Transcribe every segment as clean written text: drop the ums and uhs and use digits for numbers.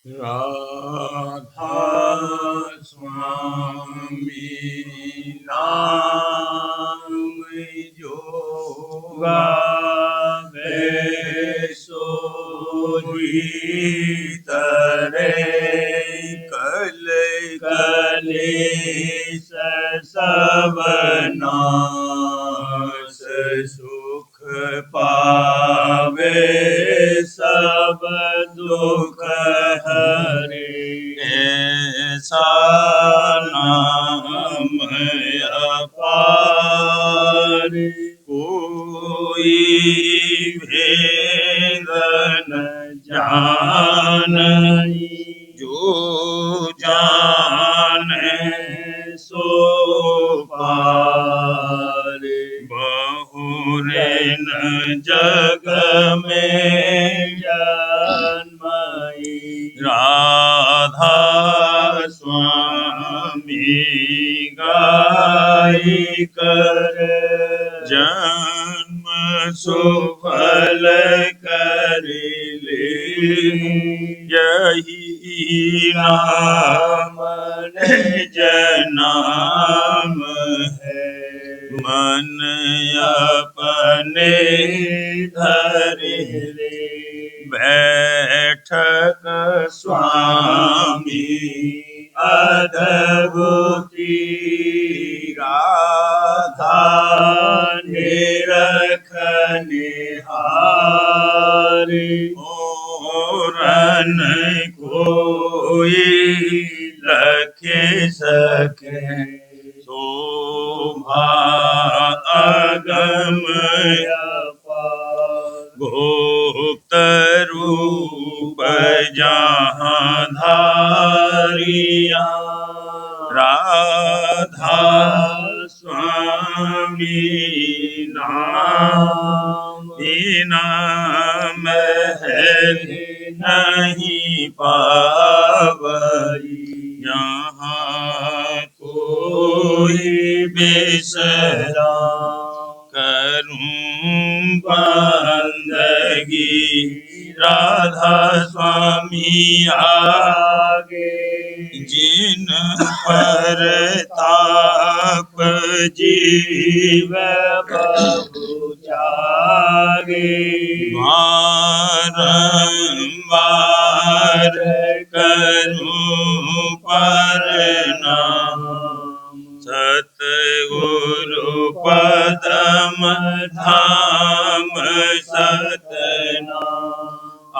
राधा स्वामी नाम जो गावे सो तरे कल कलेश सब नाश सुख पावे सब दुख हरे ऐसा नाम अपार कोई भेद न जानई जो जाने सो पार बहुरे न जग में जन्मई राधा स्वामी गाई कर जन्म सुफल कर ले यही नाम निज नाम है मन अपने धर ले बैठक स्वामी अद्भुती राधा निरख निहार और न कोई लखे सके शोभा अगम गुप्त रूप जहाँ धारिया राधा स्वामी नाम नाम है नहीं पावई यहाँ कोई बिसरा करूं बंदगी राधा स्वामी आगे जिन पर ताप जीव बहु जागे बारंबार करूं प्रणाम सतगुरु पदम धाम सतनाम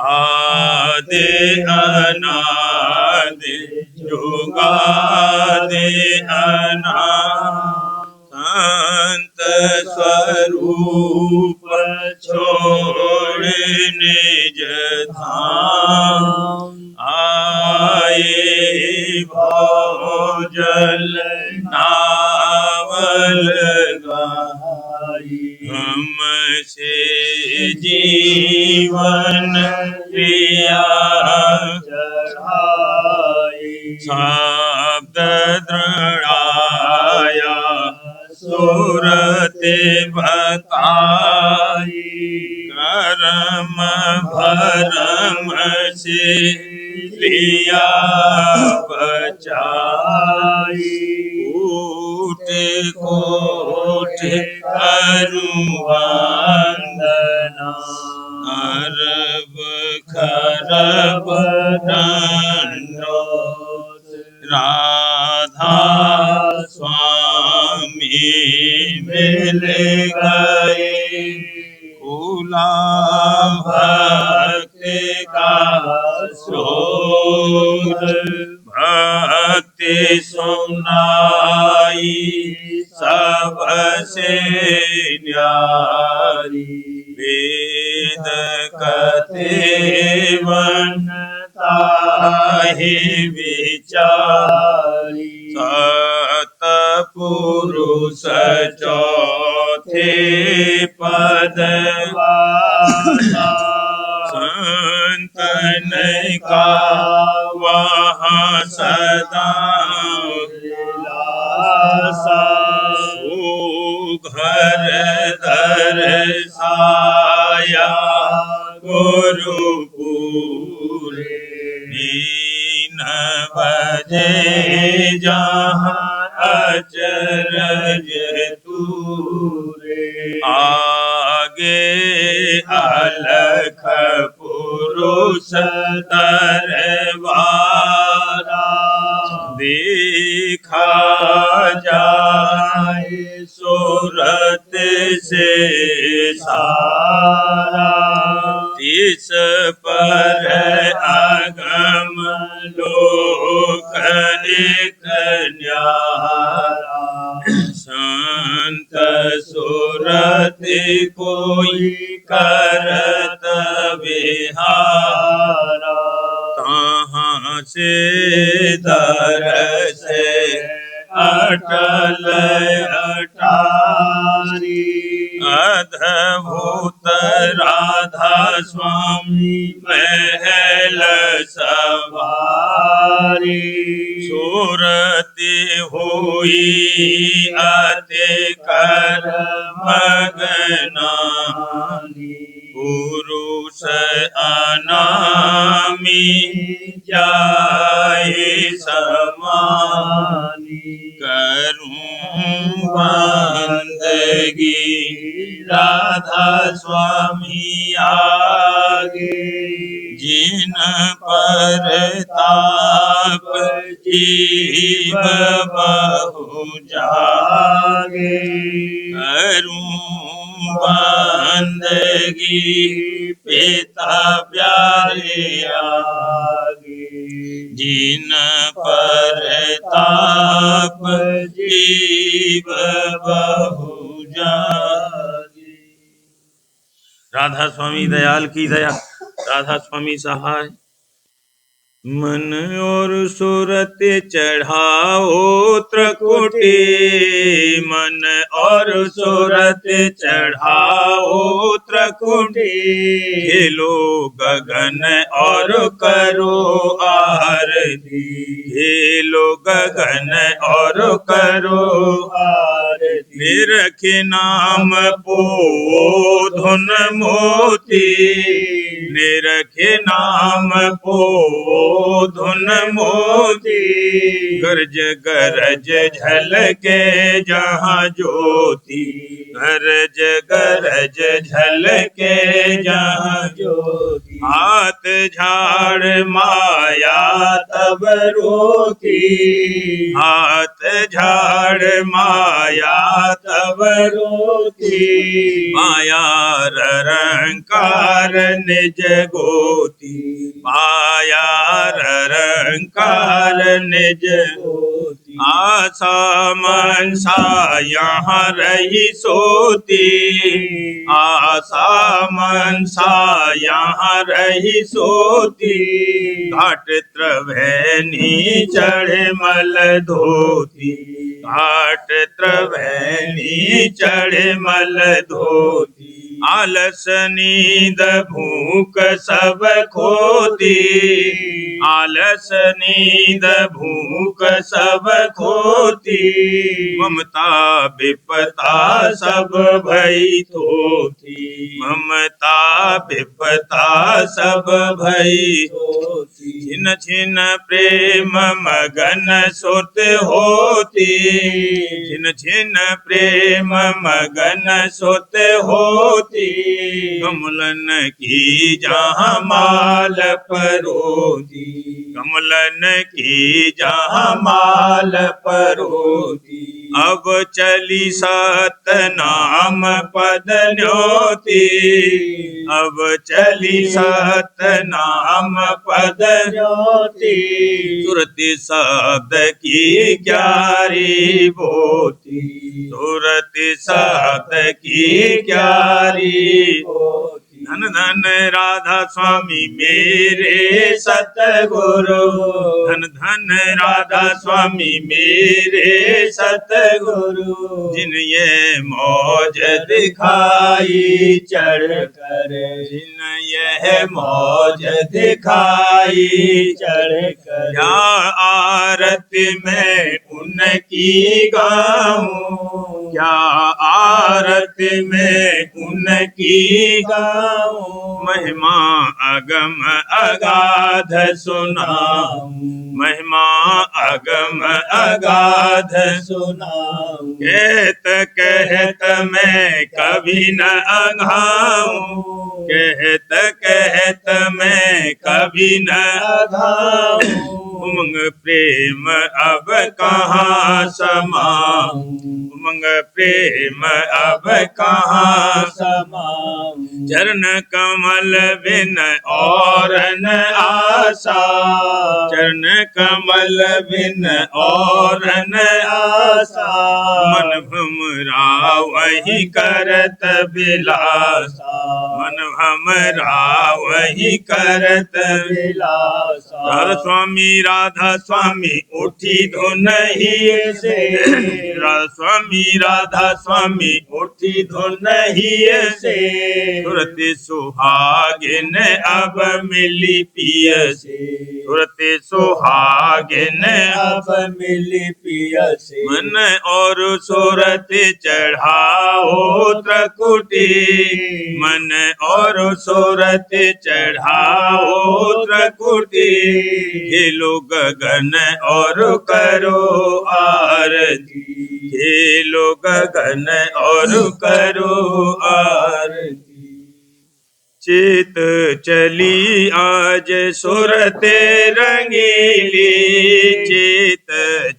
आदि अनादि जुगादि अनादि संत स्वरूप छोड़ निज धाम आए भोजल नावल गाई हमसे जीवन क्रिया चढ़ाई शब्द दृढ़ाया सूरत बताई कर्म भरम से लिया बचाई कोट कोट करूं वंदना अरब खरब दंडोत राधा स्वामी मिल गए खुला भक्ति का स्रोत भक्ति सुनाई सबसे न्यारी वेद कथे ताहि विचारी सतपुरुष चौथे पद संतन का वहाँ सदा घर दर्शाया गुरुपुरे बजे जहाँ अचरज तूरे। आगे अलख पुरुष तरवारा देखा जाए सूरत से सारा। इस पर आगम लोक एक न्यारा। संत सूरत कोई करत विहारा। कहाँ से दरस अटल अटारी। अद्भुत राधा स्वामी महल सवारी। सूरति हुई अति कर मगनानी। पुरुष अनामी जाए समानी। करूं बंदगी राधा स्वामी आगे। जिन पर ताप जीव बहु जागे। करूं बंदगी पिता प्यारे आगे। जिन पर ताप जीव बहु जागे। राधा स्वामी दयाल की दया, राधा स्वामी सहाय। मन और सूरत चढ़ाओ त्रिकुटी। मन और सूरत चढ़ाओ त्रिकुटी। खेलो गगन और करो आरती। खेलो गगन और करो आरती। निरखे नाम पो धुन मोती। निरखे नाम पो धुन मोती। गरज गरज झलके जहाँ ज्योति। गरज गरज झलके जहाँ ज्योति। हाथ झाड़ माया तब रोती। हाथ झाड़ माया तब रोती। माया रंकार निज गोती। माया रंकार निज गोती। आशा मनसा यहाँ रही सोती। आशा मनसा यहाँ रही सोती। घाट त्रवैनी चढ़े मल धोती। घाट त्रवैनी चढ़े मल धोती। आलस नींद भूख सब खोती। आलस नींद भूख सब खोती। ममता विपता सब भई थोती। ममता विपता सब भई थोती। छिन छिन प्रेम मगन सुत होती। छिन छिन प्रेम मगन सुत होती। कमलन की जहाँ माल परोती। कमलन की जहाँ माल परोती। अब चली सतनाम पद न्योती। अब चली सतनाम पद न्योती। सुरति शब्द की क्यारी बोती। सुरति शब्द की क्यारी बोती। धन धन राधा स्वामी मेरे सतगुरु। धन धन राधा स्वामी मेरे सतगुरु। जिन ये मौज दिखाई चढ़ कर। जिन यह मौज दिखाई चढ़ कर। या आरती में उनकी गाऊं। क्या आरती में उनकी गाऊं। महिमा अगम अगाध गाध सुनाऊं, महिमा अगम अगाध सुनाऊं, कहत कहत मैं कभी न अघाऊं, कहत कहत मैं कभी न अघाऊं, उमंग प्रेम अब कहाँ समाऊं, उमंग प्रेम अब कहाँ समाऊं, चरण कमल बिन और न आशा, चरण कमल बिन और न आशा, मन भमरा वही करत बिलासा, मन भमरा वही करत विलासा, राधा स्वामी राधा स्वामी उठी धुन ही से, राधा स्वामी उठी धुन ही से, सुरति सुहागिन अब मिली पिय से, सुरति सुहागिन अब मिली पिय से, मन और सुरति चढ़ाओ त्रकुटी, मन और सुरति चढ़ाओ त्रकुटी, खेलो गगन और करो आरती, खेलो गगन और करो आरती। चित चली आज सुरते रंगीली, चित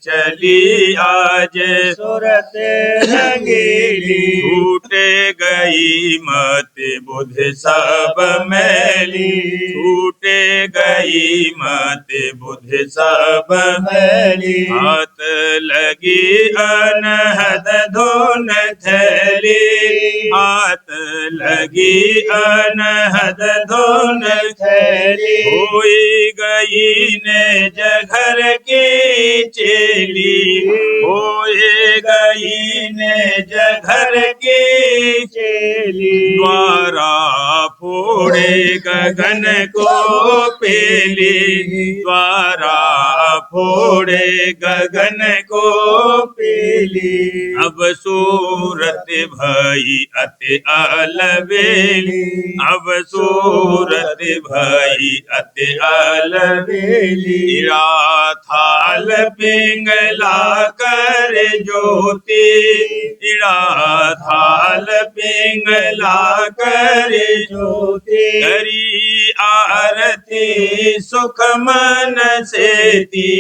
चली आज सुरते रंगीली, छूटे गई मत बुध सब मैली, छूटे गई मत बुध सब मैली, हाथ लगी अनहद धोन थैली, हाथ लगी अनहद धोन थैली, होई गई ने जघर की चेली, होई गई ने जघर की चेली, द्वारा फोड़े गगन को पेली, द्वारा फोड़े गगन को पेली, अब सूरत भई अति अलबेली, अब सूरत भई अति अलबेली, इरा थाल पिंगला कर ज्योति, इरा थाल पिंगला कर ज्योति, करी आरती सुख मन सेती,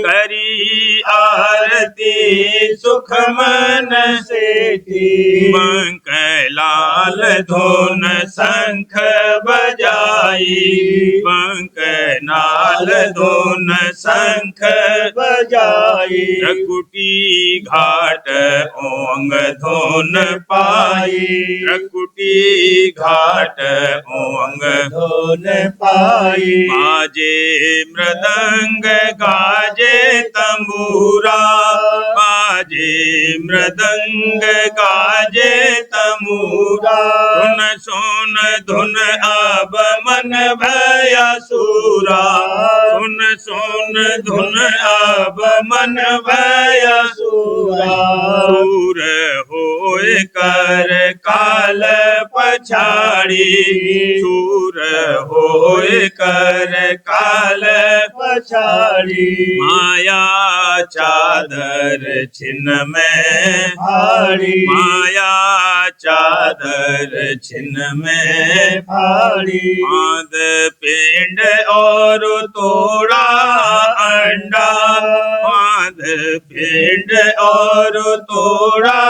करी आरती सुख मन सेती, बंक लाल धुन शंख बजाई, बंक नाल धुन शंख बजाई, त्रकुटी घाट ओंग धुन पाई, त्रकुटी घाट ओंग धुन पाई, बाजे मृदंग गाजे तंबूरा, बाजे मृदंग गाजे तंबूरा, सुन सुन धुन अब मन भया सूरा, सुन सुन धुन अब मन भया सूरा, सूर होए कर काल पछाड़ी, सूर होए कर काल पछाड़ी, माया चादर छिन्न में भारी, माया चादर छिन्न में भारी, आद पिंड और तोड़ा अंडा, आद पिंड और तोड़ा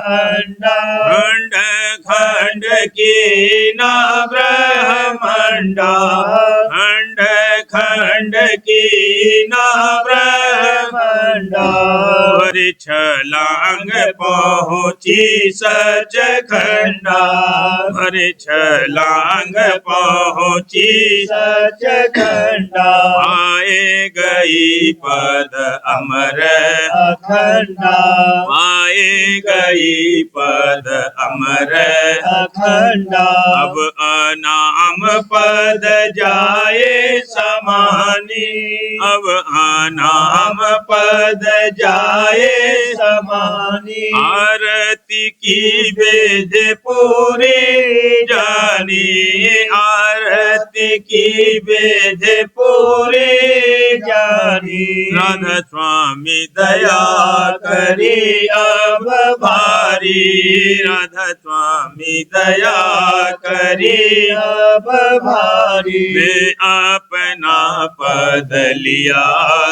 अंडा, खंड खंड की ना ब्रह्मंडा, खंड खंड की ना ब्रह्मंडा, हरि छलांग पहुँची सच खंडा, हरि छलांग पहुँची सच खंडा, आए गई पद अमर अखंडा, आए गई पद अमर अखंडा, अब अनाम नाम पद जाए समानी, अब आनाम पद जाए समानी। आरती की वेद पूरी जानी, आरती की वेद पूरी जानी। राधा स्वामी दया करी अब भारी, राधा स्वामी दया करी अब भारी। मैं अपना पद लिया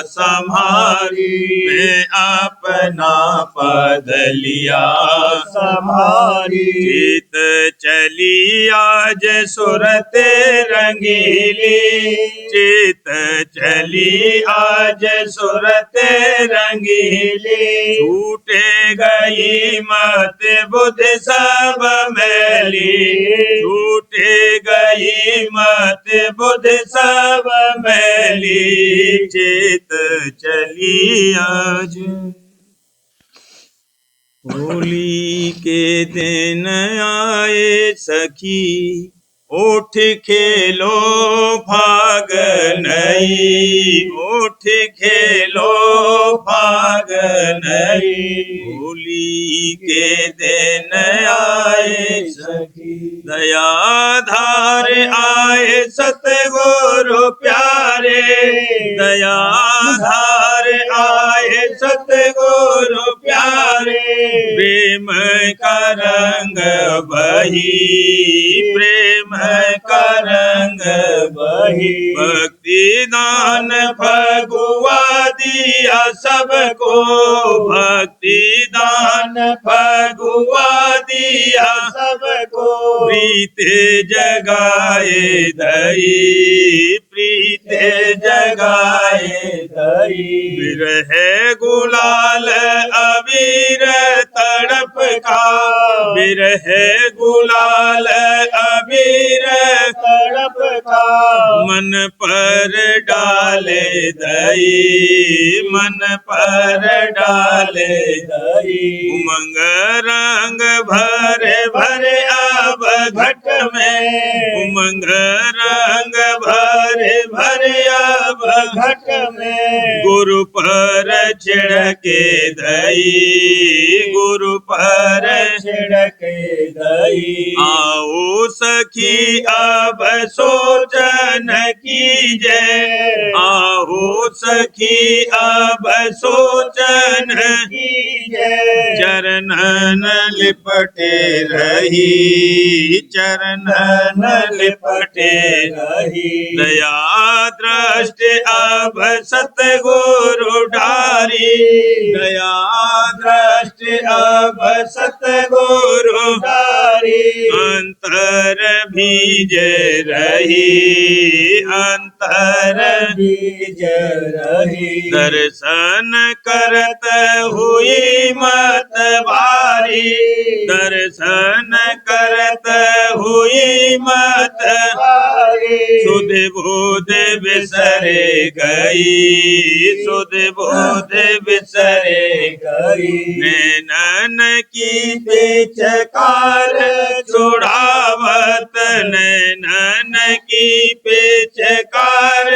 संभारी, मैं अपना पद लिया संभारी। चित चली आज सुरत रंगीली, चित चली आज सुरत रंगीली, छूटे गई मत बुध सब मैली, छूटे गई मत बुध सब मैली, चित चली आज। होली के दिन आए सखी, उठ खेलो भाग नहीं, उठ खेलो भाग नहीं, होली के दिन आए सखी, दयाधार आए सतगुरु प्यारे, दयाधार आए सतगुरु प्यारे, प्रेम का रंग बही, प्रेम का रंग बही, भक्ति दान भगवा दिया सबको, भक्ति दान भगवा दिया सबको, प्रीत जगाए दई, प्रीत जगाए दई, विरह गुलाल अबीर तड़प का, विरह गुलाल अबीर तड़प का, मन पर डाले दई, मन पर डाले दई, उमंग रंग भरे भरे अब घट में, उमंग रंग भरे भरे अब घट में, गुरु पर छिड़के दई, गुरु पर छिड़के दई, आओ सखी अब सोचन कीजय, आओ सखी अब सोचन कीजय, चरणन लिपटे रही, चरणन लिपटे रही, दया दृष्टि अब सतगुरु ढारी, दया दृष्टि अब सतगुरु ढारी, अंतर भीज रही, अंतर बीज रही, दर्शन करत हुई मत बारी, दर्शन करत हुई मत बारी, सुध बोध बिसरे गई, सुध बोध बिसरे गई, नैनन की पेचकार छुड़ावत, नैनन की पेचकार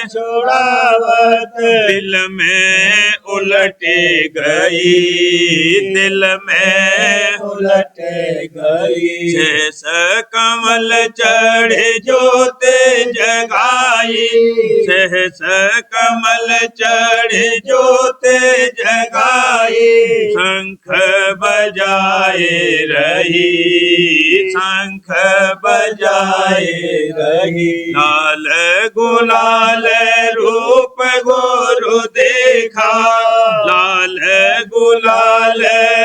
छुड़ावत, दिल में उलटे गई, दिल में उलट गई, शेष कमल चढ़े जोत जगाई, शेष कमल चढ़े जोत जगाई, शंख बजाए रही, शंख बजाए रही, लाल गुलाल रूप गुरु देखा, लाल गुलाल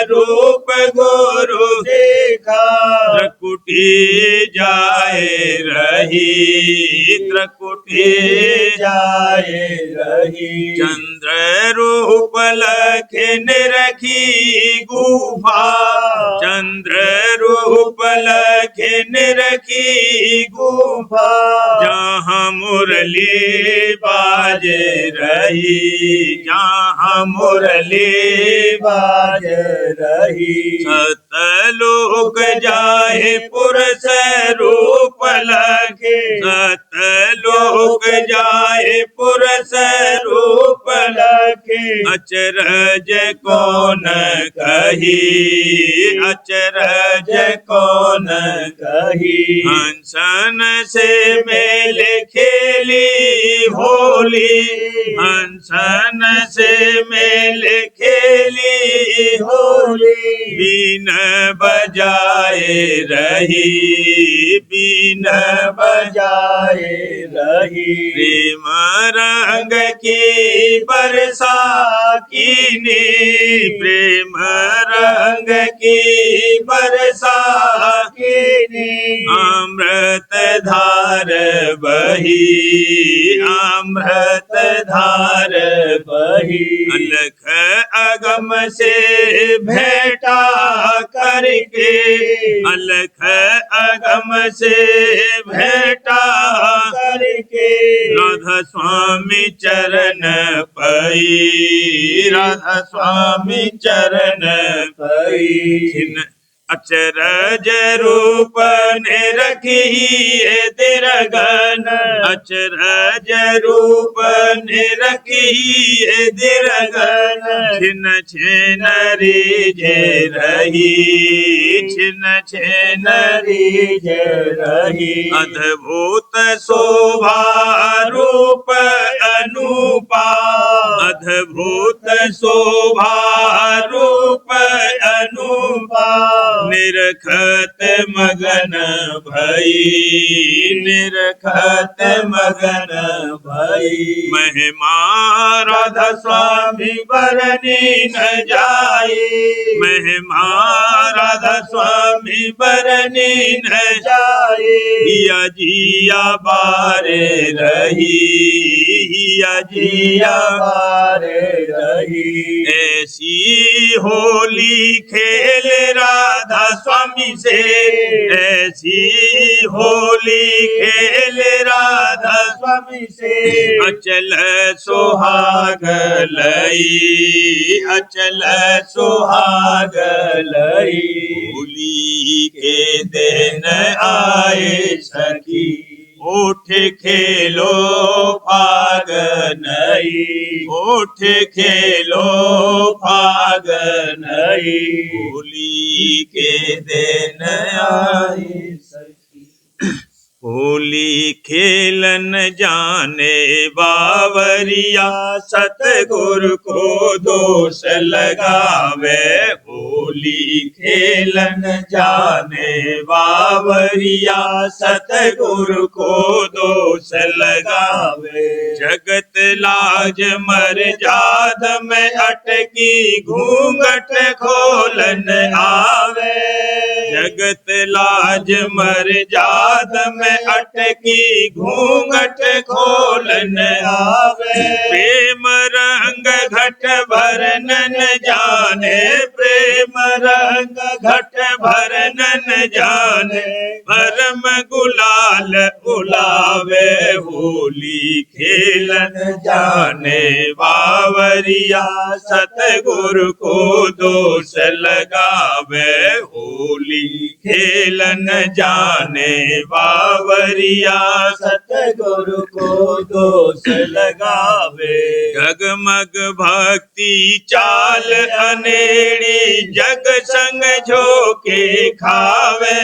रूप गुरु देखा, त्रकुटी जाए रही, त्रकुटी जाए रही, चंद्र रूप लखन रखी गुफा, चंद्र रूप लखे निरखी गुफा जहाँ मुरली बाज रही, जहाँ मुरली बाज रही। सतलोक जाए पुरुष रूप लखे, सतलोक जाए पुरुष रूप लखे। अचरज कौन कही, अचरज कौन कही। हंसन से मेल खेली होली, हंसन से मेल खेली होली। बीन बजाए रही, बीन बजाए रही। प्रेम रंग की बरसा कीनी, प्रेम रंग की बरसा कीनी। अमृत धार बही, अमृत धार बही। अलख अगम से भेंटा करके, अलख अगम से भेंटा करके। राधा स्वामी चरण पई, राधा स्वामी चरण पई। अचरज रूप ने रखी है दिरगन, अचरज रूप ने रखी है दिरगन। छिन छिन रीजे रही, छिन छिन रीजे रही। अद्भुत शोभा रूप अनुपा, अद्भुत शोभा रूप अनुपा। निरखत मगन भई, निरखत मगन भई। महिमा राधा स्वामी बरनी न जाए, महिमा राधा स्वामी बरनी न जाए। हिया जिया बारे रही, हिया जिया बारे रही। ऐसी होली खेल राधा स्वामी से, ऐसी होली खेल राधा स्वामी से। अचल सुहाग लई, अचल सुहाग लई। होली के दिन आए सखी, उठ खेलो फाग नई, उठ खेलो फाग नई। होली के दिन आए सखी, होली खेलन जाने बावरिया, सतगुरु को दोष लगावे। होली खेलन जाने बावरिया, सतगुरु को दोष लगावे। जगत लाज मर्याद में अटकी, घूंघट खोलन आवे। जगत लाज मर्याद में अटकी, घूंघट खोलन आवे। प्रेम रंग घट भरनन जाने, प्रेम रंग घट भरनन जाने। भरम गुलाल उलावे, होली खेलन जाने बावरिया, सतगुरु को दोष लगावे। होली खेलन जाने बावरिया, सतगुरु को दोष लगावे। जगमग भक्ति चाल अनेड़ी, जग संग झोंके खावे।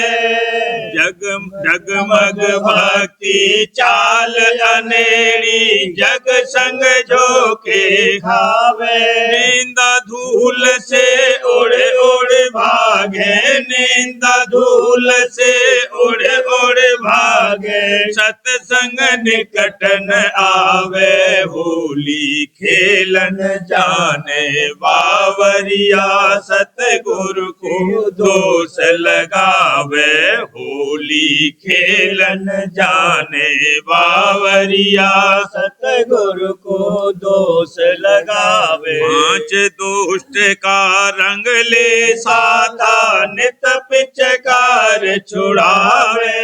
जगमग भक्ति चाल अनेड़ी, जग संग झोंके खावे। निंदा धूल से उड़ उड़ भागे, निंदा धूल से उड़ उड़ भागे सतसंग निकट न आवे होली खेलन जाने बावरिया सतगुरु को दोष लगावे होली खेलन जाने बावरिया सतगुरु को दोष लगावे पांच दुष्ट का रंग ले साधा नित पिचकार छुड़ावे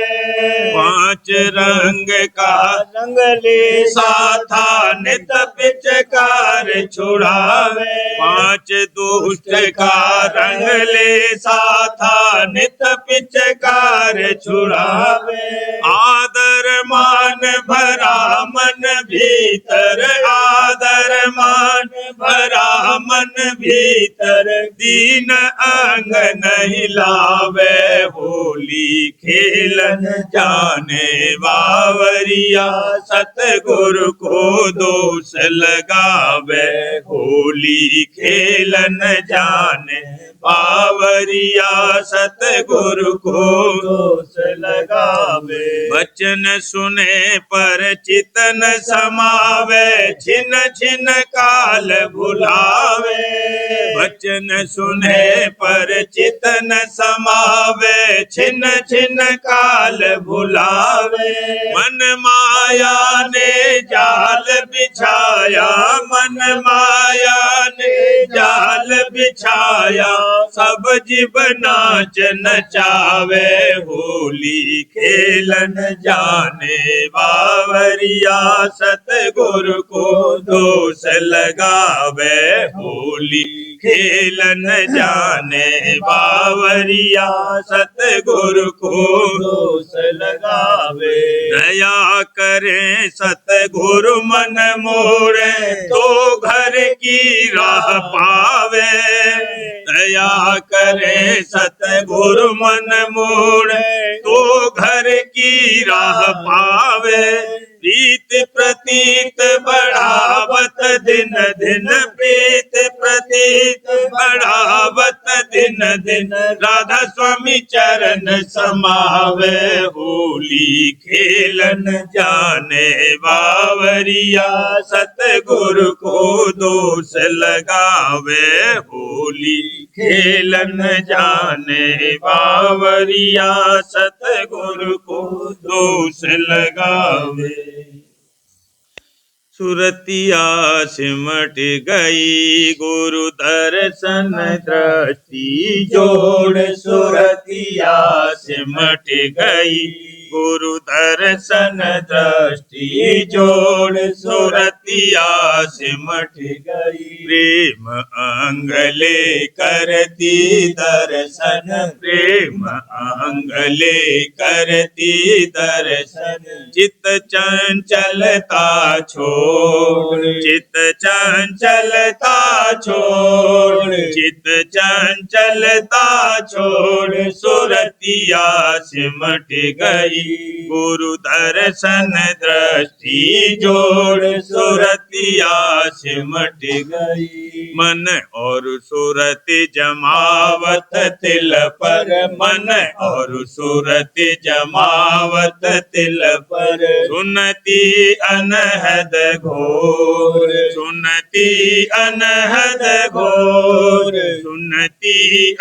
पांच रंग का रंग ले साधा नित पिचकार छुड़ावे पांच दुष्ट का रंग ले साधा नित पिचकार छुड़ावे आदर मान भरा मन भीतर आदर मान भरा मन भीतर दीन अंग नहीं लावे होली खेलन जाने बावरिया सतगुरु को दोष लगावे होली खेलन जाने बावरिया सतगुरु को दोष लगावे वचन सुने पर चितन समावे छिन छिन काल भुलावे वचन सुने पर चितन समावे छिन छिन काल भुलावे मन माया ने जाल बिछाया मन माया ने जाल बिछाया सब जीव नाच नचावे होली खेलन जाने बावरिया सतगुरु को दोष लगावे होली खेलन जाने बावरिया सतगुरु को दोष लगावे दया करे सतगुरु मन मोड़े तो घर की राह पावे दया करे सतगुरु मन मोड़े तो घर की राह पावे प्रीत प्रतीत बढ़ावत दिन दिन प्रीत प्रतीत बढ़ावत दिन दिन राधा स्वामी चरण समावे होली खेलन जाने बावरिया सतगुरु को दोष लगावे होली खेलन जाने बावरिया सतगुरु को दोष लगावे सुरतिया सिमट गई गुरु दर्शन दृष्टि जोड़ सुरतिया सिमट गई गुरु दर्शन दृष्टि जोड़ सुरतिया सिमट गई प्रेम अंगले करती दर्शन प्रेम अंगले करती दर्शन चित चंचलता छोड़ चित चंचलता छोड़ चित चंचलता छोड़ सुरतिया सिमट गई गुरु दर्शन दृष्टि जोड़ सुरतिया सिमट गई मन और सूरत जमावत तिल पर मन और सूरत जमावत तिल पर सुनती अनहद घोर सुनती अनहद घोर सुनती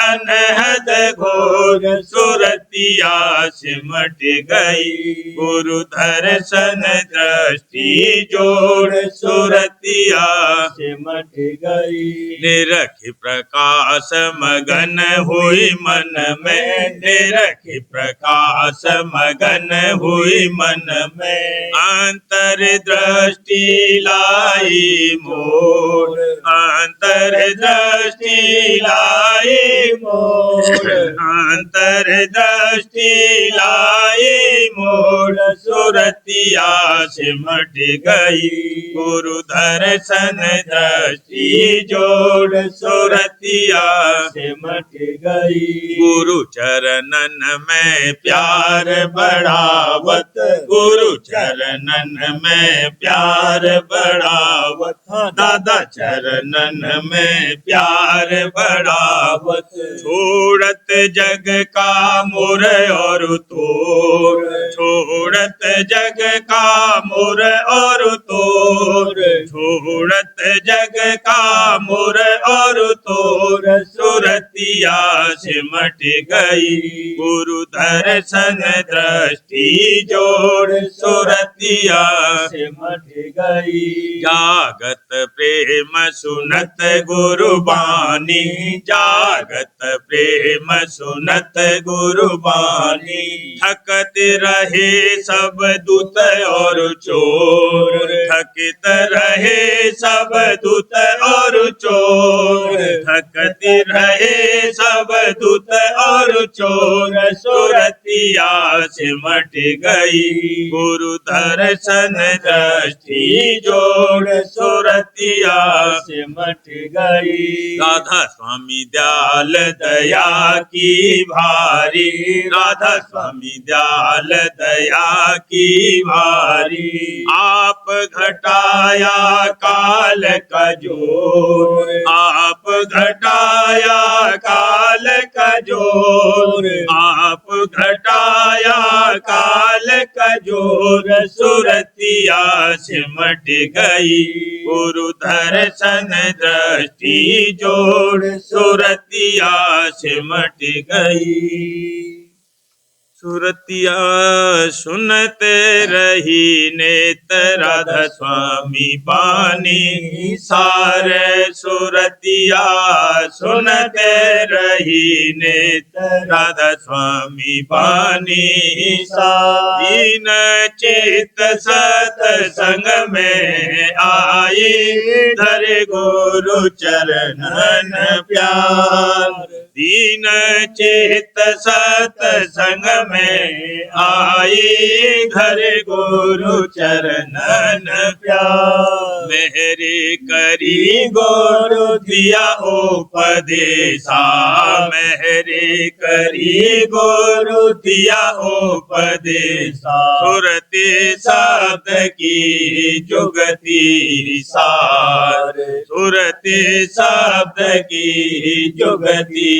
अनहद घोर सुरतिया सिमट गई गुरु दर्शन दृष्टि जोड़ सुरतिया सिमट गई निरख प्रकाश मगन हुई मन में निरख प्रकाश मगन हुई मन में अंतर दृष्टि लाई मोड़ अंतर दृष्टि लाई मोड़ अंतर दृष्टि लाई मोड़ सुरति सूरतिया सिमट गई। गुरु दर्शन दृष्टि जोड़ सूरतिया सिमट गई। गुरु चरणन में प्यार बढ़ावत, गुरु चरणन में प्यार बढ़ावत, दादा चरणन में प्यार बढ़ावत। छोड़त जग का मोर और तोर, छोड़त जग का मोर और तोर, छोड़त जग का मोर और तोर। सूरतिया सिमट गई। गुरु दर्शन दृष्टि जोड़ सूरतिया सिमट गई। जागत प्रेम सुनत गुरु बानी, जागत प्रेम सुनत गुरु बानी। थकत रहे सब दूत और चोर, थकत रहे सब दूत और चोर, थकत रहे सब दूत और चोर। सूरतिया सिमट गई। गुरु दर्शन दृष्टि जोड़ सूरतिया सिमट गई। राधा स्वामी दयाल दया की भारी, राधा स्वामी दयाल दया की भारी। आप घटाया काल का जोर, आप घटाया काल का जोर, आप घटाया काल का जोर। सूरतिया सिमट गई। गुरु दर्शन दृष्टि जोड़ सूरतिया सिमट गई। सूरतिया सुनते रही नेत राधा स्वामी बानी सारे। सूरतिया सुनते रही नेत राधा स्वामी बानी सारे। दीन चित सत्संग में आई, धरे गुरु चरणन प्यार। दीन चित सत्संग में आई, घर गुरु चरणन प्यार। मेहरी करी गुरु दिया उपदेशा, मेहरी करी गुरु दिया उपदेशा। सुरति शब्द की जुगती सार, सुरति शब्द की जुगती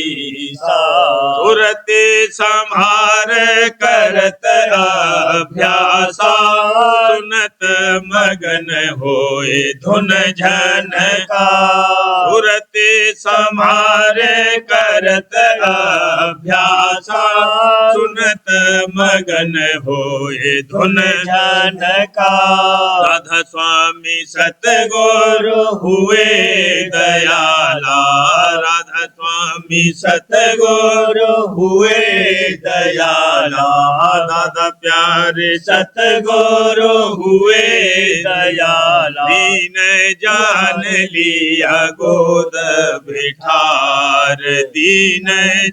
सार। सुरति संहार करत अभ्यासा, सुनत मगन होए धुन झनका। सुरति संहार करत अभ्यासा, सुनत मगन होए धुन झनका। राधा स्वामी सतगुरु हुए दयाला, राधा स्वामी सतगुरु हुए दयाला। दादा प्यारे सतगुरु हुए दयाला। दीन जान लिया गोद बिठार, दीन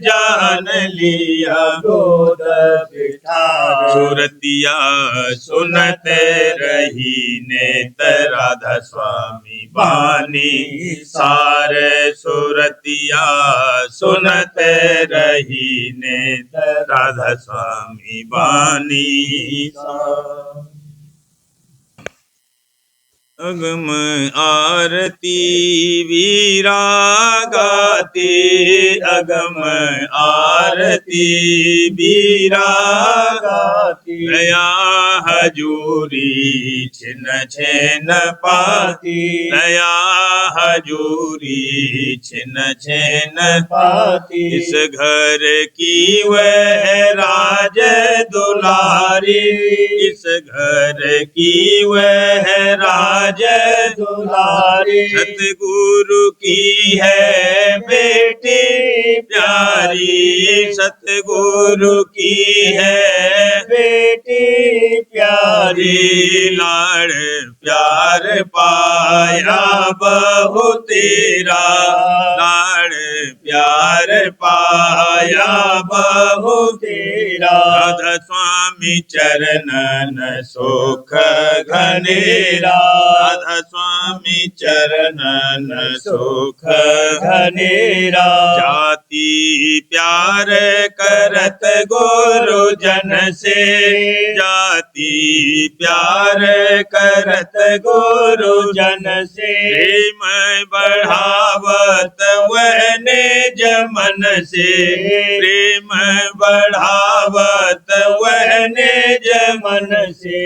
जान लिया गोद बिठार। सूरतिया सुनते रही नेत राधा स्वामी बानी सारे। सूरतिया सुनते रही नेत राधा स्वामी बानी सार। अगम आरती वीरा गाते, अगम आरती वीरा गाते। नया हजूरी छिन छिन पाती, नया हजूरी छिन छिन पाती। इस घर की वह राज दुलारी, इस घर की वह राज दुलारी। सतगुरु की है बेटी प्यारी, सतगुरु की है बेटी प्यारी, लाड़ प्यार पाया बहु तेरा, लाड़ प्यार पाया बहु तेरा। राधा स्वामी चरणन सुख घनेरा, राधा स्वामी चरणन सुख घनेरा। जाति प्यार करत गुरु जन से, जाति प्यार करत गुरु जन से, प्रेम बढ़ावत वह निज मन से, प्रेम बढ़ावत वह निज मन से।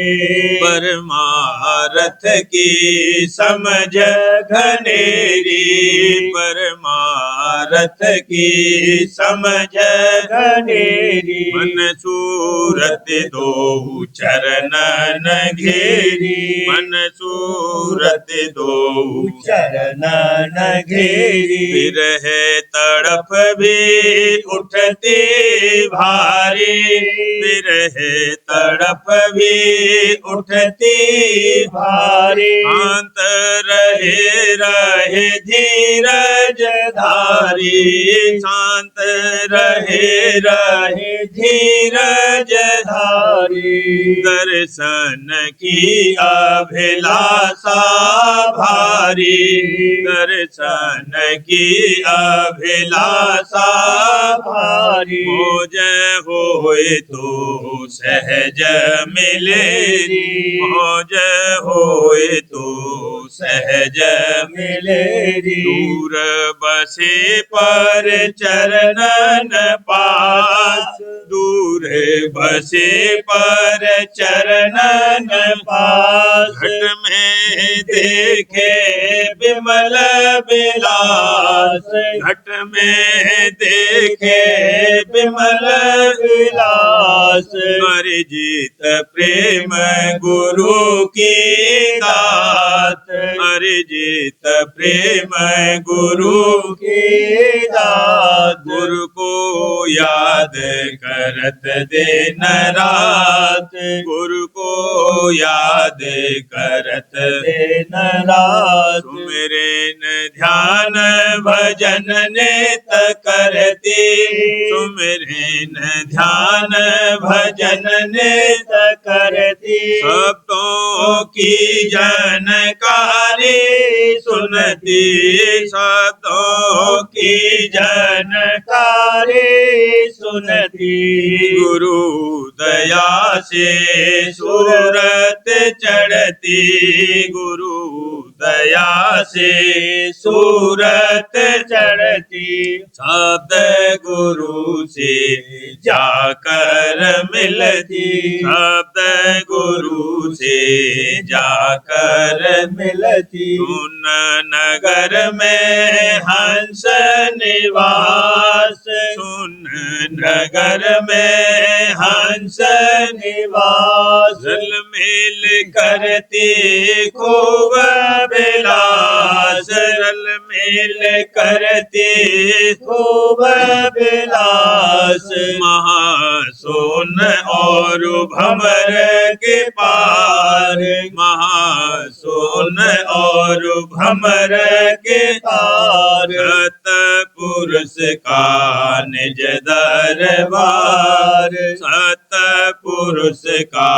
परमारथ की समझ घनेरी, परमारथ की समझ घनेरी। मन सूरत दो चरणन घेरी, मन सूरत दो चरणन घेरी। विरह तड़प भी उठती भारी, विरह तड़प भी उठती भारी। शांत रहे धीरज धारी, शांत रहे धीरज धारी। दर्शन की अभिलाषा भारी, दर्शन की अभिलाषा भारी। मौज होए तो सहज मिलेरी, मौज होए तो सहज मिलेरी। दूर बसे पर चरणन पास, दूर बसे पर चरणन पास। घट में देखे विमल विलास, घट में देखे विमल विलास। अरिजीत प्रेम गुरु की दात, अरिजीत प्रेम गुरु की दात। गुरु को याद करत दिन रात, गुरु को याद करत दिन रात। सुमिरन ध्यान भजन नित करती, सुमिरन ध्यान भजन नित करती। शब्दों की जानकारी सुनती, शब्दों की जानकारी सुनती। गुरु दया से सूरत चढ़ती, गुरु दया से सूरत चढ़ती। शब्द गुरु से जाकर मिलती, शब्द गुरु से जाकर मिलती। सुन नगर में हंस निवास, सुन नगर में हंस निवास। रल मेल करती खूब बिलास, रल मेल करती खूब बिलास। महासोन और भंवर के पार, महासोन और भंवर के पार। सतपुरुष का निज दरबार, सतपुरुष का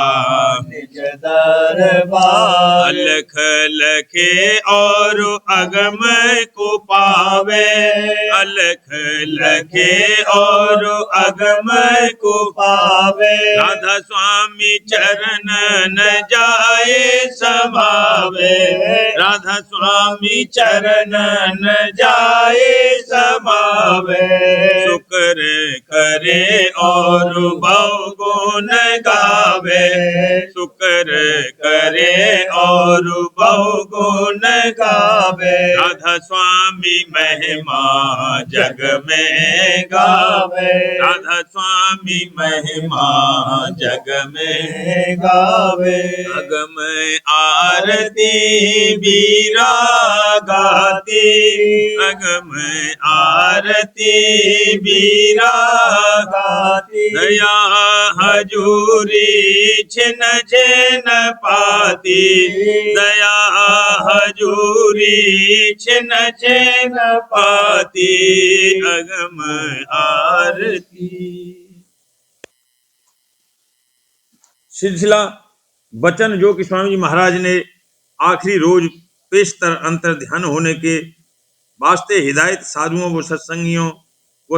निज दरबार। अलख लखे और अगम को पावे, अलख लखे और अगम को पावे। राधा स्वामी चरण न जाए समावे, राधा स्वामी चरण न जाए समावे। शुक्र करे और बहु गुण गावे, शुक्र सागर करे और बहुगुण गावे राधा स्वामी महिमा जग में गावे राधा स्वामी महिमा जग में गावे अगम आरती बीरा गाती अगम आरती बीरा गाती दया हजूरी छिन छिन पाती दया हजूरी छिन छिन पाती अगम आरती। सिलसिला वचन जो कि स्वामी जी महाराज ने आखिरी रोज पेशतर अंतर ध्यान होने के वास्ते हिदायत साधुओं व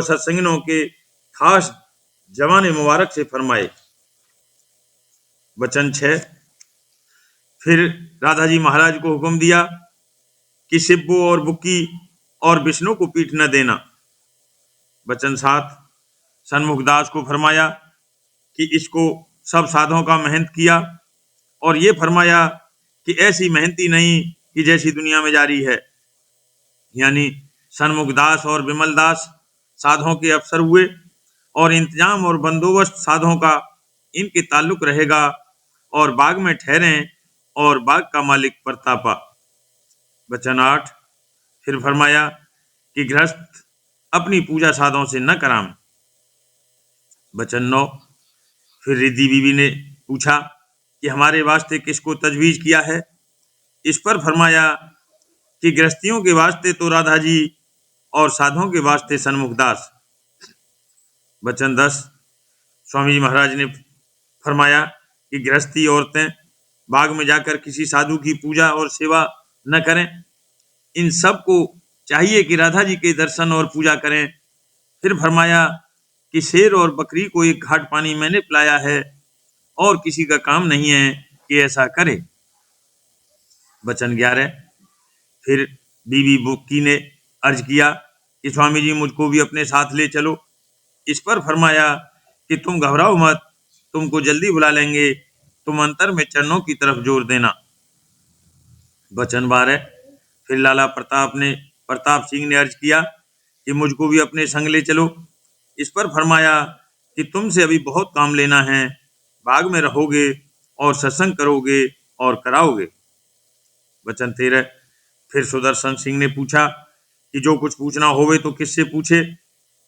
सत्संगियों के खास जवाने मुबारक से फरमाए। वचन 6। फिर राधा जी महाराज को हुक्म दिया कि शिब्बू और बुक्की और विष्णु को पीठ न देना। वचन 7। सन्मुखदास को फरमाया कि इसको सब साधुओं का मेहनत किया और ये फरमाया कि ऐसी मेहनती नहीं कि जैसी दुनिया में जारी है। यानी सन्मुखदास और विमलदास साधुओं के अफसर हुए और इंतजाम और बंदोबस्त साधुओं का इनके ताल्लुक रहेगा और बाग में ठहरे और बाग का मालिक प्रतापा। वचन 8। फिर फरमाया कि गृहस्थ अपनी पूजा साधुओं से न कराएं। वचन 9। फिर रिद्धि बीवी ने पूछा कि हमारे वास्ते किसको तजवीज किया है। इस पर फरमाया कि गृहस्थियों के वास्ते तो राधा जी और साधुओं के वास्ते सन्मुखदास। वचन 10। स्वामी जी महाराज ने फरमाया कि गृहस्थी औरतें बाग में जाकर किसी साधु की पूजा और सेवा न करें। इन सब को चाहिए कि राधा जी के दर्शन और पूजा करें। फिर फरमाया कि शेर और बकरी को एक घाट पानी मैंने पिलाया है और किसी का काम नहीं है कि ऐसा करे। वचन 11। फिर बीबी बुक्की ने अर्ज किया कि स्वामी जी मुझको भी अपने साथ ले चलो। इस पर फरमाया कि तुम घबराओ मत, तुमको जल्दी बुला लेंगे, तुम अंतर में चरणों की तरफ जोर देना। वचन 12। फिर लाला प्रताप सिंह ने अर्ज किया कि मुझको भी अपने संग ले चलो। इस पर फरमाया कि तुमसे अभी बहुत काम लेना है, बाग में रहोगे और सत्संग करोगे और कराओगे। वचन 13। फिर सुदर्शन सिंह ने पूछा कि जो कुछ पूछना होवे तो किससे पूछे।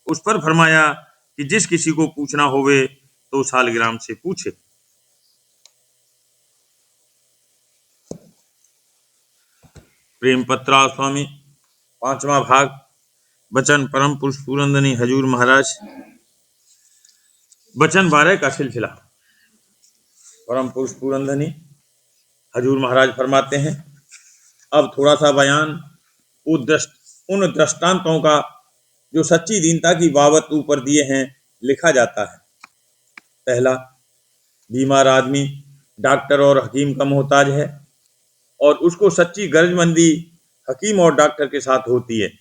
उस पर फरमाया कि जिस किसी को पूछना होवे तो शालिग्राम से पूछे। प्रेम पत्रा स्वामी 5वां भाग। वचन परम पुरुष पूरंदनी हजूर महाराज। वचन 12 का सिलसिला। परम पुरुष पूरंदनी हजूर महाराज फरमाते हैं, अब थोड़ा सा बयान उन दृष्टांतों का जो सच्ची दीनता की बाबत ऊपर दिए हैं लिखा जाता है। पहला, बीमार आदमी डॉक्टर और हकीम का मोहताज है और उसको सच्ची गरजमंदी हकीम और डॉक्टर के साथ होती है।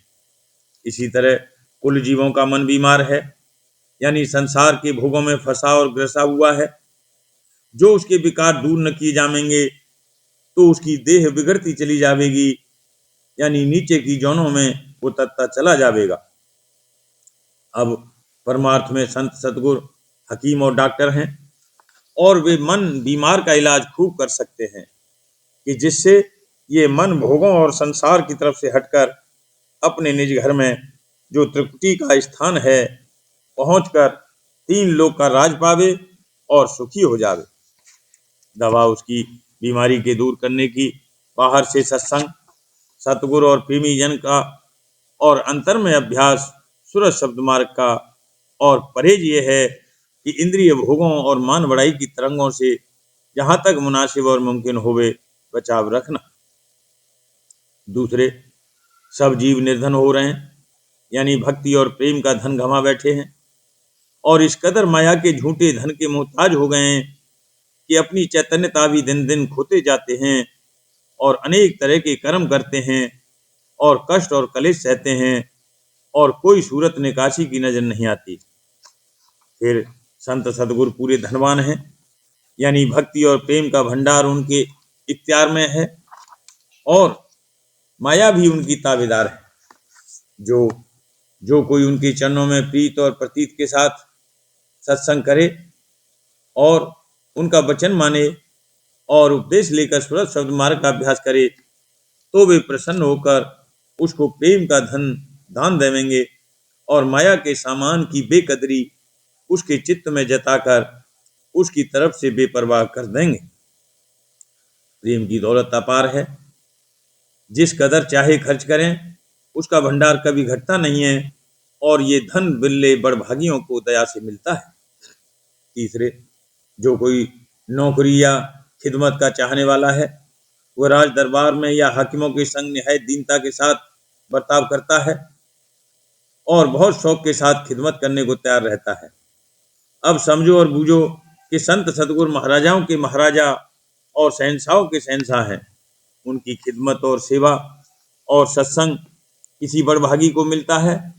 इसी तरह कुल जीवों का मन बीमार है, यानी संसार के भोगों में फंसा और ग्रसा हुआ है। जो उसके विकार दूर न किए जाएंगे तो उसकी देह बिगड़ती चली जाएगी, यानी नीचे की जौनों में वो तत्ता चला जाएगा। अब परमार्थ में संत सतगुरु हकीम और डॉक्टर हैं और वे मन बीमार का इलाज खूब कर सकते हैं कि जिससे ये मन भोगों और संसार की तरफ से हटकर अपने निज घर में जो त्रिकुटी का स्थान है पहुंचकर 3 लोक का राज पावे और सुखी हो जावे। दवा उसकी बीमारी के दूर करने की बाहर से सत्संग, सतगुरु और प्रेमी जन का और अंतर में अभ्यास सूरज शब्द मार्ग का और परहेज ये है कि इंद्रिय भोगों और मान बढ़ाई की तरंगों से जहां तक मुनासिब और मुमकिन होवे बचाव रखना। दूसरे, सब जीव निर्धन हो रहे हैं, यानी भक्ति और प्रेम का धन गंवा बैठे हैं और इस कदर माया के झूठे धन के मोहताज हो गए हैं कि अपनी चैतन्यता भी दिन दिन खोते जाते हैं और अनेक तरह के कर्म करते हैं और कष्ट और कलेश सहते हैं और कोई सूरत निकासी की नजर नहीं आती। फिर संत सदगुरु पूरे धनवान हैं, यानी भक्ति और प्रेम का भंडार उनके इख्तियार में है और माया भी उनकी ताबेदार है। जो कोई उनके चरणों में प्रीत और प्रतीत के साथ सत्संग करे और उनका वचन माने और उपदेश लेकर सुरत शब्द मार्ग का अभ्यास करे तो वे प्रसन्न होकर उसको प्रेम का दान देवेंगे और माया के सामान की बेकदरी उसके चित्त में जताकर उसकी तरफ से बेपरवाह कर देंगे। प्रेम की दौलत अपार है, जिस कदर चाहे खर्च करें उसका भंडार कभी घटता नहीं है और ये धन बिल्ले बड़भागियों को दया से मिलता है। तीसरे, जो कोई नौकरी या खिदमत का चाहने वाला है वह राज दरबार में या हाकिमों के संग निहायत दीनता के साथ बर्ताव करता है और बहुत शौक के साथ खिदमत करने को तैयार रहता है। अब समझो और बूझो कि संत सतगुरु महाराजाओं के महाराजा और शहंशाहों के शहंशाह हैं। उनकी खिदमत और सेवा और सत्संग किसी बड़भागी को मिलता है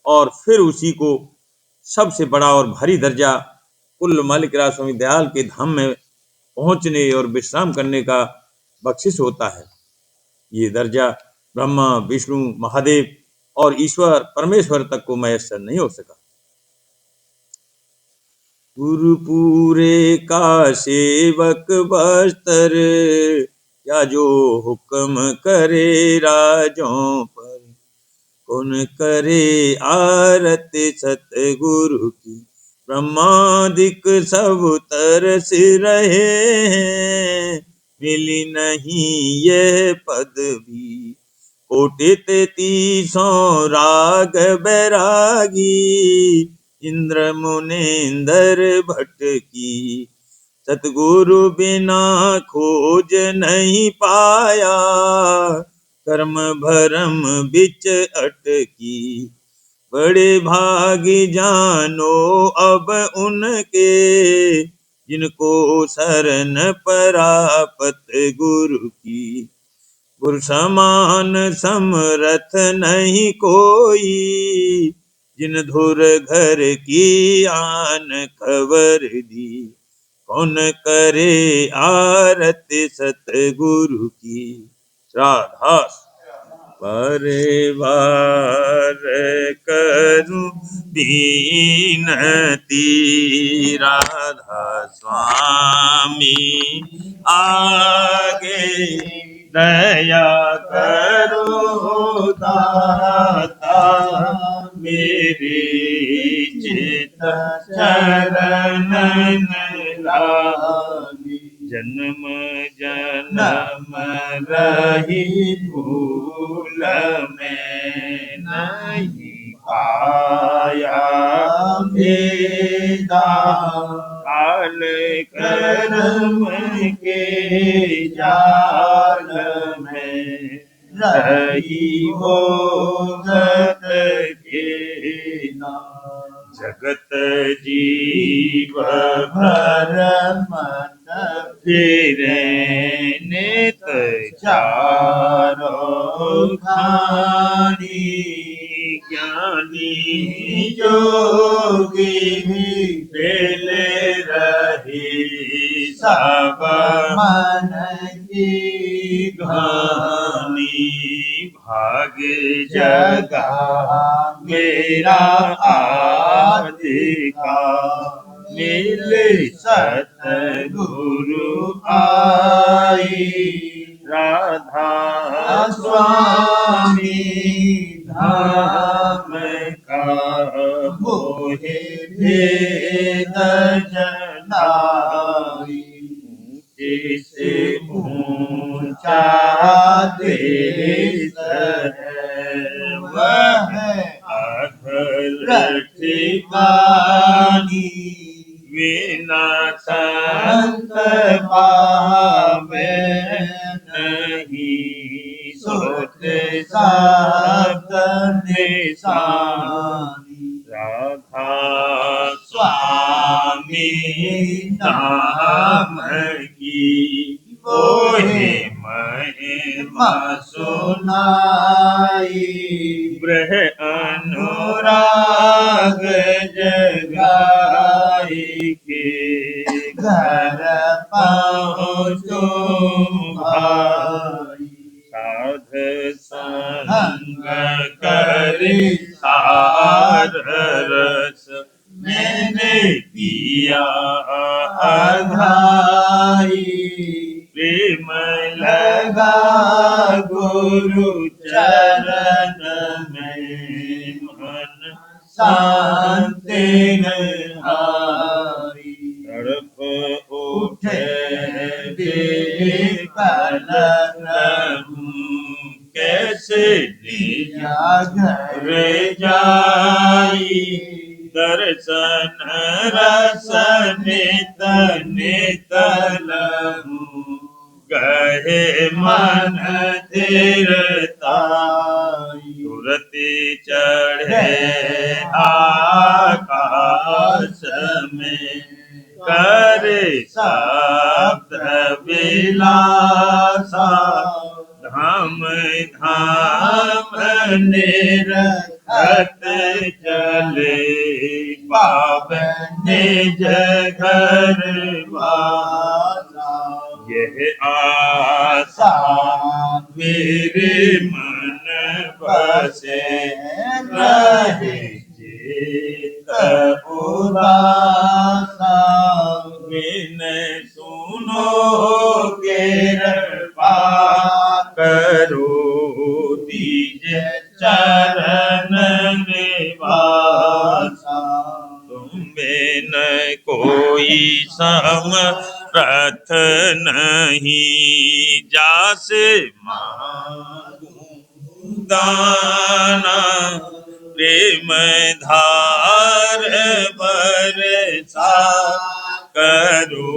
और फिर उसी को सबसे बड़ा और भारी दर्जा कुल्ल मालिक राज स्वामी दयाल के धाम में पहुंचने और विश्राम करने का बख्शिश होता है। ये दर्जा ब्रह्मा विष्णु महादेव और ईश्वर परमेश्वर तक को मैसर नहीं हो सका। गुरुपूरे का सेवक बस्तर या जो हुक्म करे राजों पर, कौन करे आरत सतगुरु की, ब्रह्मादिक सब तरस रहे हैं, मिली नहीं यह पद भी, कोटि 33 राग बैरागी, इंद्र मुनेंद्र भट्ट की, सतगुरु बिना खोज नहीं पाया, कर्म भरम बिच अटकी, बड़े भागी जानो अब उनके, जिनको शरण परापत गुरु की, गुरु समान समरथ नहीं कोई, जिन धुर घर की आन खबर दी, कौन करे आरत सतगुरु की। राधास परिवार करूं दीनती, राधा स्वामी आगे दया करो दाता, मेरे चित चरण लागी, जन्म जन्म रही भूल में नहीं पाया भेदा, काल कर्म के जाल में रही हो गत के ना, जगत जीव भर मन फिरे नित चारों खानी, ज्ञानी जोगी बेले रही सब मन की घानी, भाग्य जगा मेरा आदि का, मिले सतगुरु आई, राधा स्वामी धाम का मोहे भेद जनाई, ऊंचे से ऊंचा देश है वह अघर ठिकानी, बिना संत पावे नहीं, सोते शब्द निशानी, राधा स्वामी नाम की मोहे महिमा सुनाई, ब्रह अनुराग जगाई के घर भाई साध संग करे सार रस मैंने पिया आधाई प्रेम लगा गुरु चरण में मन शांति हारी तड़प उठे उठे विकल कैसे दिया घर घर जाई दर्शन रस नित नित लहू गहे मन धीरताई सुरति चढ़े आकाश में करे शब्द विलासा धाम धाम निरखत चले पावन निज घर वासा यह आशा मेरे मन बसे रहे चित उदासा बिन सुनो कृपा करो दीजे चरण निवासा तुम बिन कोई समर्थ नहीं जासे मांगू दाना प्रेम धार बरसा करो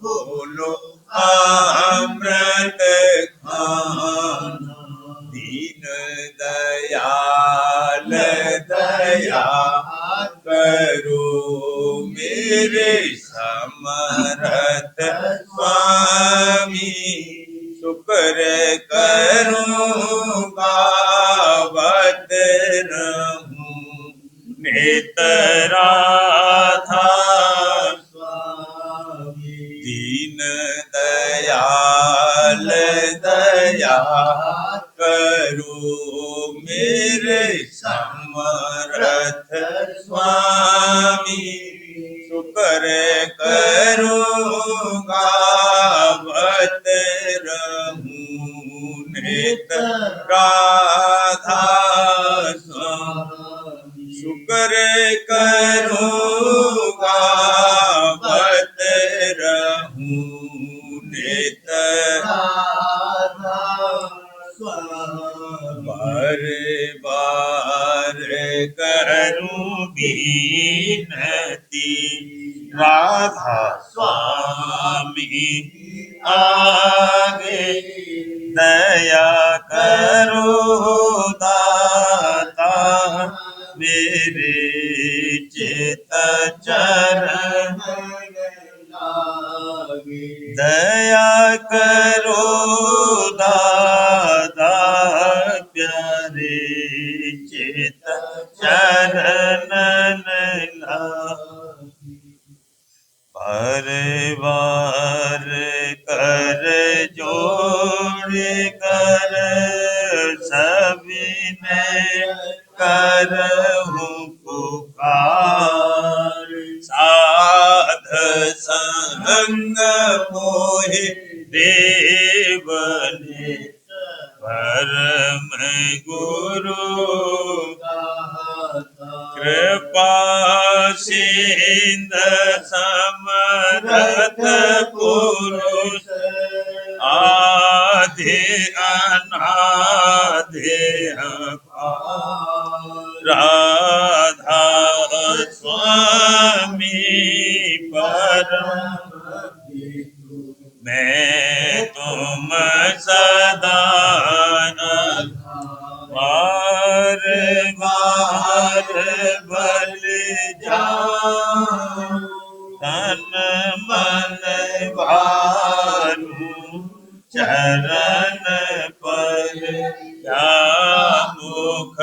खोलो अमृत खाना दीन दयाल दया करो मेरे समर्थ स्वामी शुक्र करूं गावत रहूं नेतराधा स्वामी दीन दयाल दया करो मेरे समर्थ स्वामी शुक्र करूं गावत रहूं नित राधा स्वामी शुक्र करूं गावत रहूं नित राधा बार बार करूं बीनती राधा स्वामी आगे दया करो दाता मेरे चित चरण दया करो दादा प्यारे चित चरण बार बार कर जोड़ कर सविनय करहूं पुकार साध संग मोहि देवने परम गुरु कृपा सिंध समर्थ पुरुष आधे अनाधे राधा स्वामी परम मैं तुम सदा बार बार बल जाऊं तन मन वारू चरण पर क्या मुख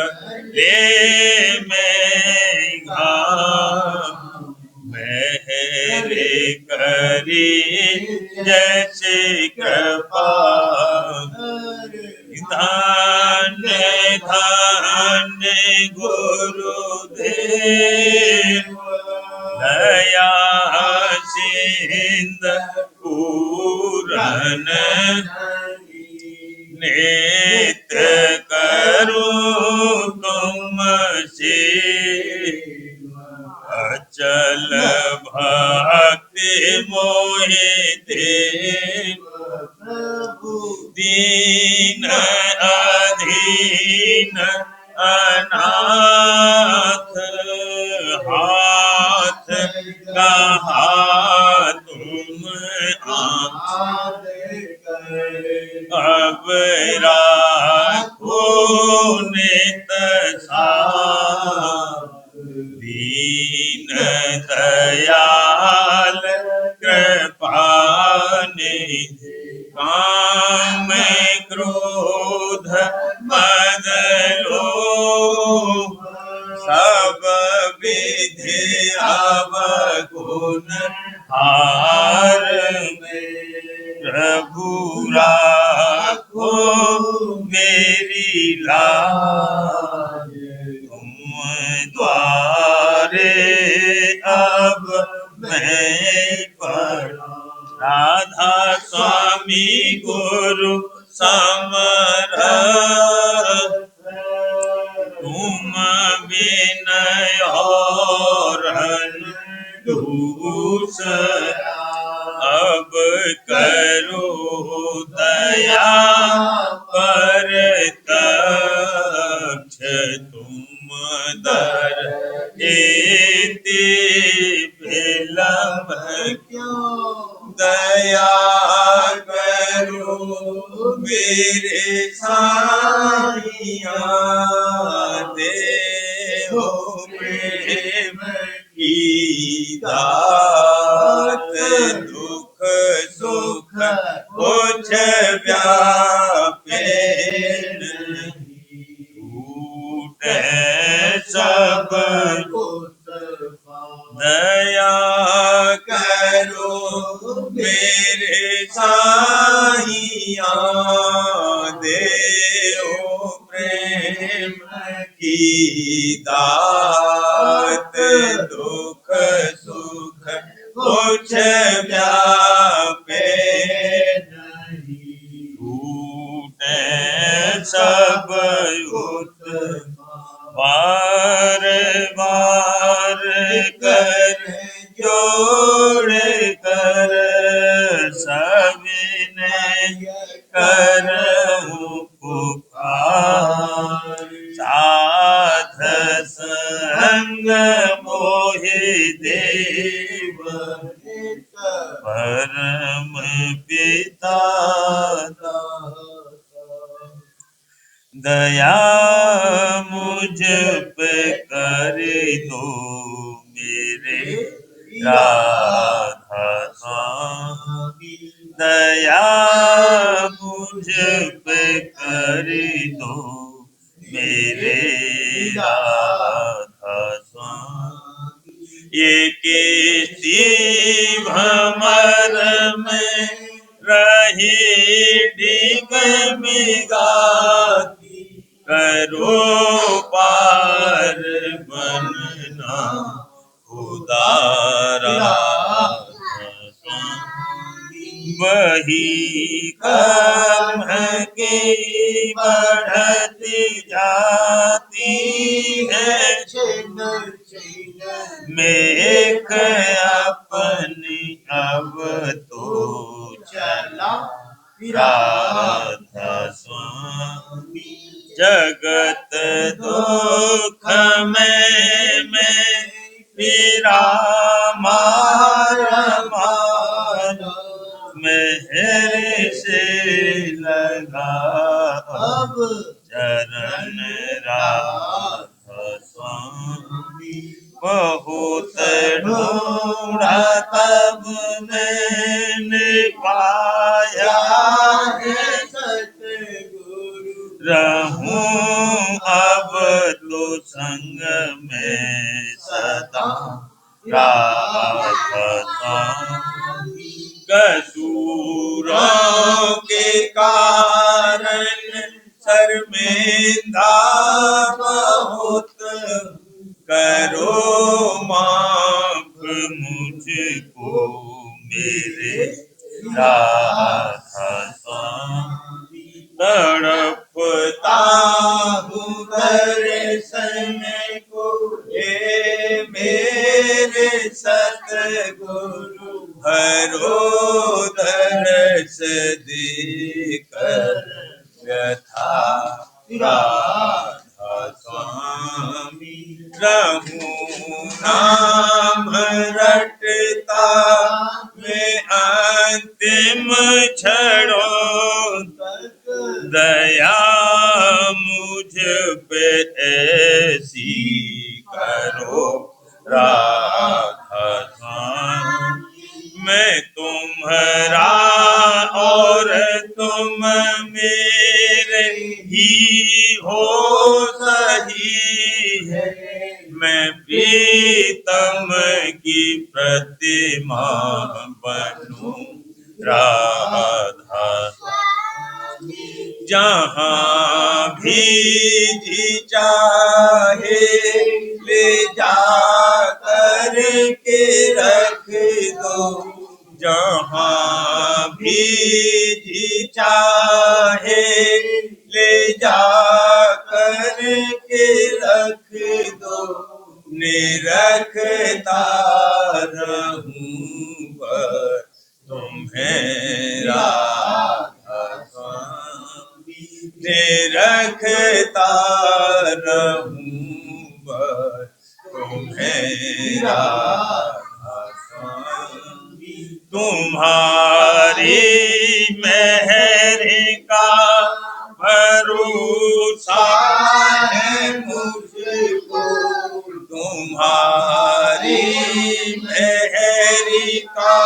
ले मैं गाऊं मेरे करी जैसे कृपा धन्य धन्य गुरुदेव दया सिंध पूरन नित्य करो तुम से अचल भक्ति मोहि देव दीन अधीन अनाथ हाथ कहा तुम अब राखो नित साथ दीन दयाल कृपा निधि काम क्रोध मद लोभ सब विधि अवगुण हार प्रभु राखो मेरी लाज तुम द्वारे अब मैं पड़ा राधा स्वामी गुरु समरथ तुम विनय और दूसरा अब करो दया पर तक्ष तुम दर इति विलंब क्यों दया करो मेरे साइया देहो प्रेम की दात दुख सुख कुछ व्यापे नहीं टूटे सब दया करो मेरे साइया देओ प्रेम की दात दुख सुख कुछ व्यापे नहीं टूटे सब बार बार कर जोड़ कर सविनय करऊं पुकार साध संग मोहि देव परम पिता दया मुझ पे कर दो मेरे राधा स्वामी दया मुझ पे कर दो मेरे राधा स्वामी ये किसी भमर में रही डिग मिगाती करो पार बनना उदारा वही कर्म की बढ़ती जाती है मेघ अपनी अब तो चला राधा स्वामी जगत दुख में फिरा मारा मेहर से लगा अब चरण राधा स्वामी बहुत ढूंढा तब मैंने पाया है सतगुरु रहूं अब तो संग में सदा राधा स्वामी कसूर शर्मिंदा बहुत करो माफ मुझको मेरे राधा स्वामी। तड़पता हूँ दर्शन को हे मेरे सतगुरु, हरो दर्श देकर व्यथा राधा स्वामी। रहूं नाम रटता मैं अंतिम क्षणों तक, दया मुझ पे ऐसी करो राधा स्वामी। मैं तुम्हारा और तुम मेरे ही हो सही है, मैं प्रीतम की प्रतिमा बनूं राधा। जहाँ भी जी चाहे ले जा कर के रख दो, जहाँ भी जी चाहे ले जा कर के रख दो, निरखता रहूं बस तुम्हें राधा स्वामी। निरखता रहूं बस तुम्हें राधा स्वामी। तुम्हारी मेहर का भरोसा है मुझको, तुम्हारी मेहर का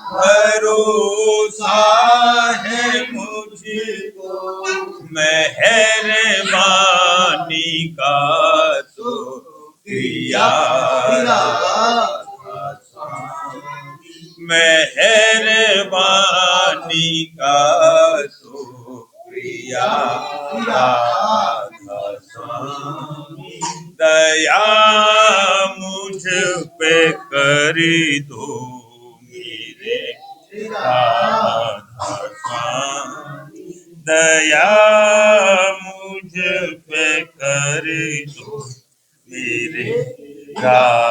भरोसा है मुझको, मेहरबानी का तो क्रिया राधा स्वामी। मेहरबानी का तो क्रिया राधा स्वामी। दया मुझ पे कर दो मेरे राधा स्वामी। दया मुझ पे कर दो मेरे राधा